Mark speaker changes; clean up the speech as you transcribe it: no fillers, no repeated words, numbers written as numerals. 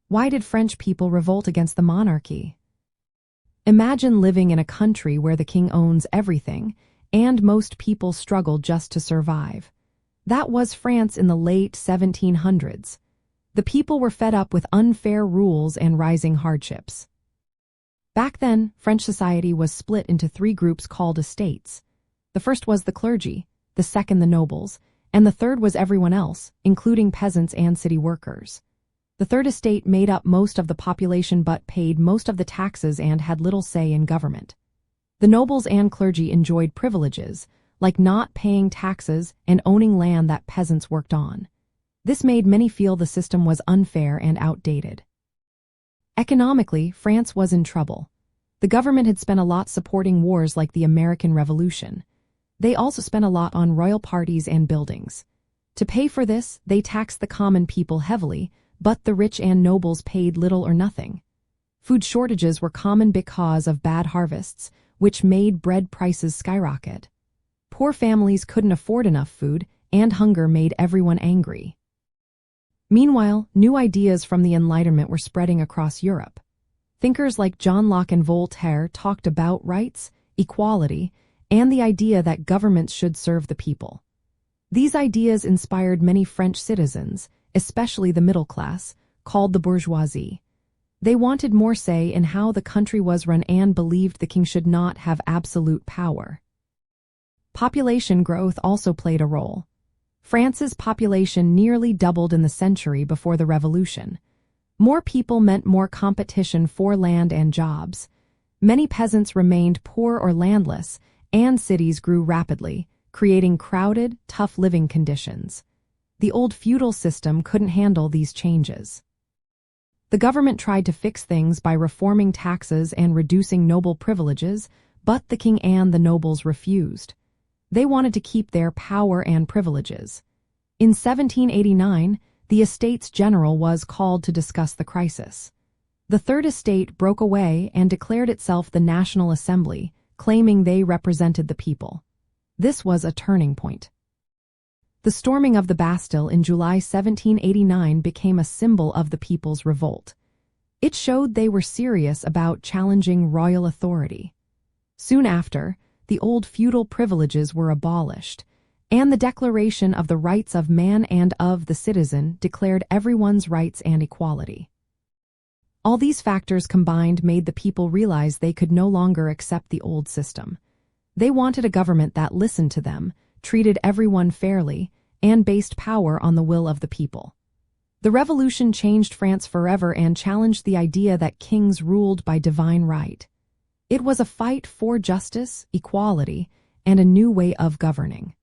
Speaker 1: Why did French people revolt against the monarchy? Imagine living in a country where the king owns everything, and most people struggle just to survive. That was France in the late 1700s. The people were fed up with unfair rules and rising hardships. Back then, French society was split into three groups called estates. The first was the clergy, the second the nobles, and the third was everyone else, including peasants and city workers. The third estate made up most of the population but paid most of the taxes and had little say in government. The nobles and clergy enjoyed privileges, like not paying taxes and owning land that peasants worked on. This made many feel the system was unfair and outdated. Economically, France was in trouble. The government had spent a lot supporting wars like the American Revolution. They also spent a lot on royal parties and buildings. To pay for this, they taxed the common people heavily, but the rich and nobles paid little or nothing. Food shortages were common because of bad harvests, which made bread prices skyrocket. Poor families couldn't afford enough food, and hunger made everyone angry. Meanwhile, new ideas from the Enlightenment were spreading across Europe. Thinkers like John Locke and Voltaire talked about rights, equality, and the idea that governments should serve the people. These ideas inspired many French citizens, especially the middle class, called the bourgeoisie. They wanted more say in how the country was run and believed the king should not have absolute power. Population growth also played a role. France's population nearly doubled in the century before the Revolution. More people meant more competition for land and jobs. Many peasants remained poor or landless, and cities grew rapidly, creating crowded, tough living conditions. The old feudal system couldn't handle these changes. The government tried to fix things by reforming taxes and reducing noble privileges, but the king and the nobles refused. They wanted to keep their power and privileges. In 1789, the Estates General was called to discuss the crisis. The Third Estate broke away and declared itself the National Assembly, claiming they represented the people. This was a turning point. The storming of the Bastille in July 1789 became a symbol of the people's revolt. It showed they were serious about challenging royal authority. Soon after, the old feudal privileges were abolished, and the Declaration of the Rights of Man and of the Citizen declared everyone's rights and equality. All these factors combined made the people realize they could no longer accept the old system. They wanted a government that listened to them, treated everyone fairly, and based power on the will of the people. The revolution changed France forever and challenged the idea that kings ruled by divine right. It was a fight for justice, equality, and a new way of governing.